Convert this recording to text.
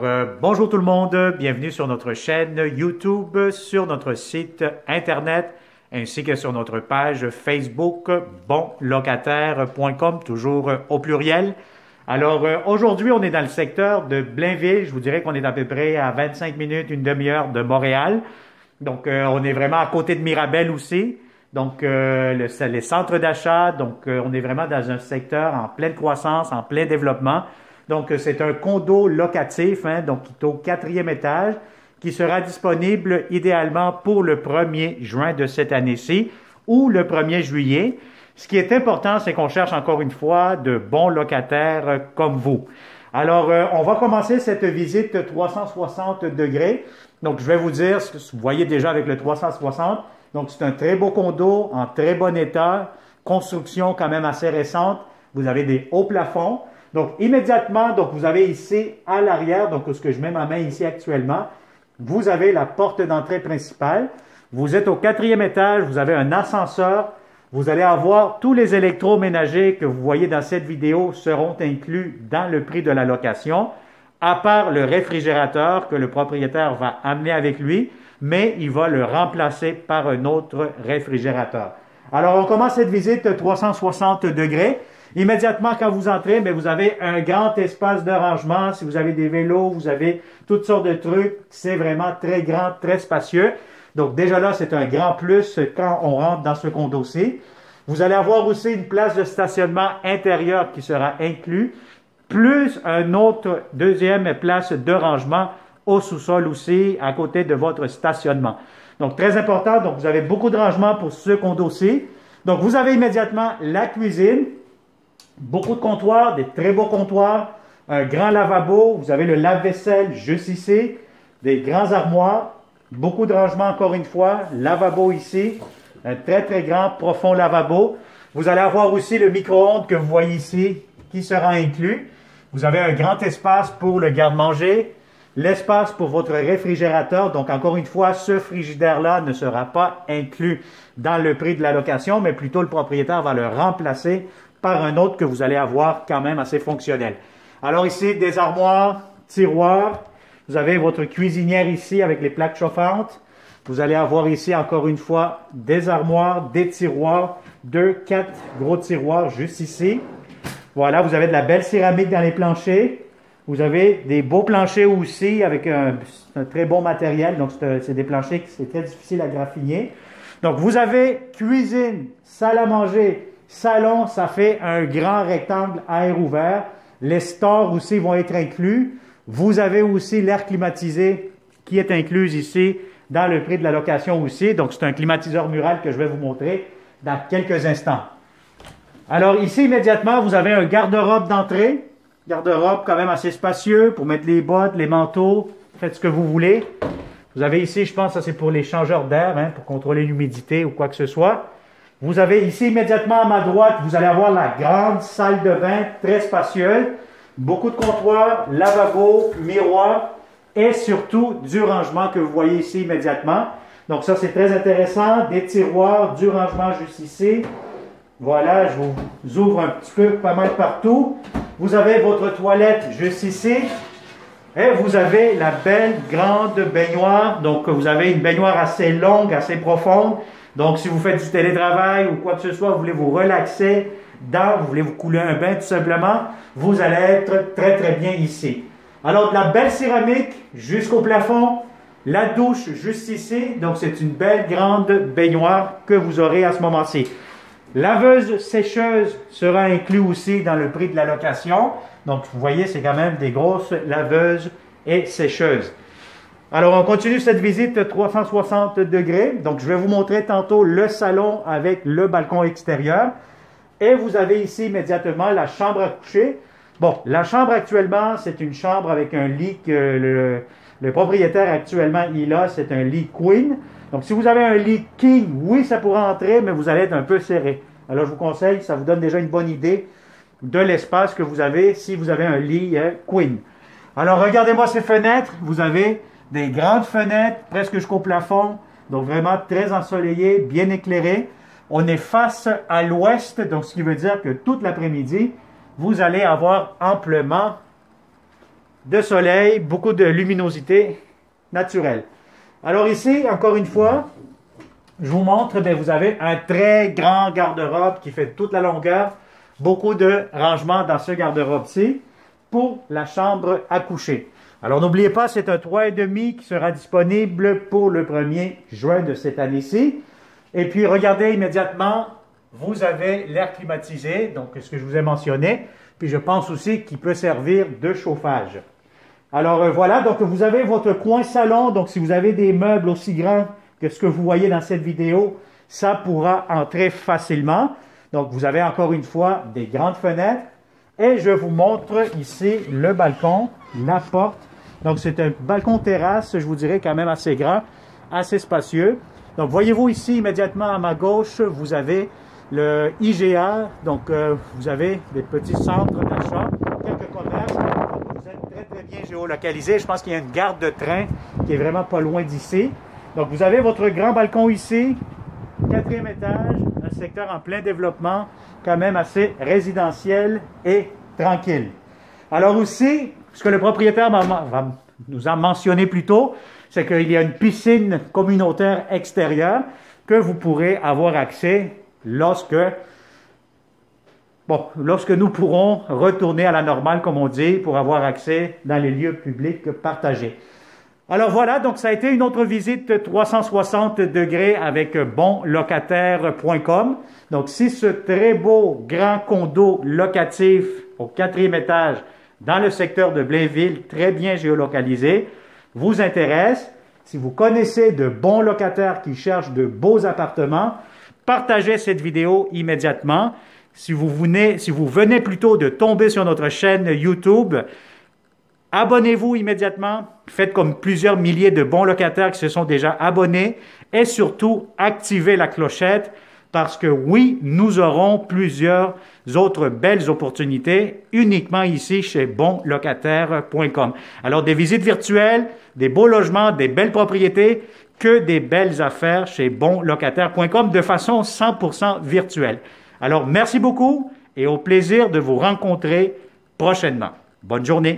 Alors, bonjour tout le monde, bienvenue sur notre chaîne YouTube, sur notre site Internet, ainsi que sur notre page Facebook, bonlocataire.com, toujours au pluriel. Alors, aujourd'hui, on est dans le secteur de Blainville. Je vous dirais qu'on est à peu près à 25 minutes, une demi-heure de Montréal. Donc, on est vraiment à côté de Mirabel aussi. Donc, les centres d'achat. Donc, on est vraiment dans un secteur en pleine croissance, en plein développement. Donc, c'est un condo locatif, donc qui est au 4e étage, qui sera disponible idéalement pour le 1er juin de cette année-ci ou le 1er juillet. Ce qui est important, c'est qu'on cherche encore une fois de bons locataires comme vous. Alors, on va commencer cette visite 360 degrés. Donc, je vais vous dire ce que vous voyez déjà avec le 360. Donc, c'est un très beau condo en très bon état, construction quand même assez récente. Vous avez des hauts plafonds. Donc, immédiatement, donc vous avez ici à l'arrière, donc ce que je mets ma main ici actuellement, vous avez la porte d'entrée principale. Vous êtes au 4e étage, vous avez un ascenseur. Vous allez avoir tous les électroménagers que vous voyez dans cette vidéo seront inclus dans le prix de la location, à part le réfrigérateur que le propriétaire va amener avec lui, mais il va le remplacer par un autre réfrigérateur. Alors, on commence cette visite 360 degrés. Immédiatement, quand vous entrez, mais vous avez un grand espace de rangement. Si vous avez des vélos, vous avez toutes sortes de trucs. C'est vraiment très grand, très spacieux. Donc, déjà là, c'est un grand plus quand on rentre dans ce condo-ci. Vous allez avoir aussi une place de stationnement intérieur qui sera inclus, plus un autre deuxième place de rangement au sous-sol aussi, à côté de votre stationnement. Donc, très important. Donc, vous avez beaucoup de rangement pour ce condo-ci. Donc, vous avez immédiatement la cuisine. Beaucoup de comptoirs, des très beaux comptoirs, un grand lavabo, vous avez le lave-vaisselle juste ici, des grands armoires, beaucoup de rangements encore une fois, lavabo ici, un très très grand, profond lavabo. Vous allez avoir aussi le micro-ondes que vous voyez ici qui sera inclus. Vous avez un grand espace pour le garde-manger, l'espace pour votre réfrigérateur. Donc encore une fois, ce frigidaire-là ne sera pas inclus dans le prix de la location, mais plutôt le propriétaire va le remplacer par un autre que vous allez avoir quand même assez fonctionnel. Alors ici, des armoires, tiroirs. Vous avez votre cuisinière ici avec les plaques chauffantes. Vous allez avoir ici, encore une fois, des armoires, des tiroirs, 4 gros tiroirs juste ici. Voilà, vous avez de la belle céramique dans les planchers. Vous avez des beaux planchers aussi avec un très bon matériel. Donc, c'est des planchers qui c'est très difficile à graffiner. Donc, vous avez cuisine, salle à manger, salon, ça fait un grand rectangle à air ouvert. Les stores aussi vont être inclus. Vous avez aussi l'air climatisé qui est inclus ici dans le prix de la location aussi. Donc, c'est un climatiseur mural que je vais vous montrer dans quelques instants. Alors, ici, immédiatement, vous avez un garde-robe d'entrée. Garde-robe quand même assez spacieux pour mettre les bottes, les manteaux. Faites ce que vous voulez. Vous avez ici, je pense, ça c'est pour les changeurs d'air, pour contrôler l'humidité ou quoi que ce soit. Vous avez ici immédiatement à ma droite, vous allez avoir la grande salle de bain très spacieuse, beaucoup de comptoirs, lavabo, miroir et surtout du rangement que vous voyez ici immédiatement. Donc ça c'est très intéressant, des tiroirs, du rangement juste ici. Voilà, je vous ouvre un petit peu pas mal partout. Vous avez votre toilette juste ici. Et vous avez la belle grande baignoire. Donc vous avez une baignoire assez longue, assez profonde. Donc, si vous faites du télétravail ou quoi que ce soit, vous voulez vous relaxer, vous voulez vous couler un bain tout simplement, vous allez être très très bien ici. Alors, de la belle céramique jusqu'au plafond, la douche juste ici, donc c'est une belle grande baignoire que vous aurez à ce moment-ci. Laveuse sécheuse sera inclus aussi dans le prix de la location. Donc, vous voyez, c'est quand même des grosses laveuses et sécheuses. Alors, on continue cette visite 360 degrés. Donc, je vais vous montrer tantôt le salon avec le balcon extérieur. Et vous avez ici immédiatement la chambre à coucher. Bon, la chambre actuellement, c'est une chambre avec un lit que le propriétaire actuellement, il a. C'est un lit queen. Donc, si vous avez un lit king, oui, ça pourra entrer, mais vous allez être un peu serré. Alors, je vous conseille, ça vous donne déjà une bonne idée de l'espace que vous avez si vous avez un lit queen. Alors, regardez-moi ces fenêtres. Vous avez des grandes fenêtres, presque jusqu'au plafond, donc vraiment très ensoleillé, bien éclairé. On est face à l'ouest, donc ce qui veut dire que toute l'après-midi, vous allez avoir amplement de soleil, beaucoup de luminosité naturelle. Alors ici, encore une fois, je vous montre, bien, vous avez un très grand garde-robe qui fait toute la longueur. Beaucoup de rangements dans ce garde-robe-ci pour la chambre à coucher. Alors n'oubliez pas, c'est un 3,5 qui sera disponible pour le 1er juin de cette année-ci. Et puis regardez immédiatement, vous avez l'air climatisé, donc ce que je vous ai mentionné. Puis je pense aussi qu'il peut servir de chauffage. Alors voilà, donc vous avez votre coin salon. Donc si vous avez des meubles aussi grands que ce que vous voyez dans cette vidéo, ça pourra entrer facilement. Donc vous avez encore une fois des grandes fenêtres. Et je vous montre ici le balcon, la porte. Donc c'est un balcon terrasse, je vous dirais quand même assez grand, assez spacieux. Donc voyez-vous ici immédiatement à ma gauche, vous avez le IGA. Donc vous avez des petits centres d'achat, quelques commerces. Vous êtes très bien géolocalisé. Je pense qu'il y a une gare de train qui est vraiment pas loin d'ici. Donc vous avez votre grand balcon ici, 4e étage, un secteur en plein développement, quand même assez résidentiel et tranquille. Alors aussi, ce que le propriétaire nous a mentionné plus tôt, c'est qu'il y a une piscine communautaire extérieure que vous pourrez avoir accès lorsque nous pourrons retourner à la normale, comme on dit, pour avoir accès dans les lieux publics partagés. Alors voilà, donc ça a été une autre visite 360 degrés avec bonlocataire.com. Donc si ce très beau grand condo locatif au 4e étage dans le secteur de Blainville, très bien géolocalisé, vous intéresse, si vous connaissez de bons locataires qui cherchent de beaux appartements, partagez cette vidéo immédiatement. Si vous venez plutôt de tomber sur notre chaîne YouTube, abonnez-vous immédiatement, faites comme plusieurs milliers de bons locataires qui se sont déjà abonnés et surtout activez la clochette parce que oui, nous aurons plusieurs autres belles opportunités uniquement ici chez bonlocataire.com. Alors des visites virtuelles, des beaux logements, des belles propriétés, que des belles affaires chez bonlocataire.com de façon 100% virtuelle. Alors merci beaucoup et au plaisir de vous rencontrer prochainement. Bonne journée.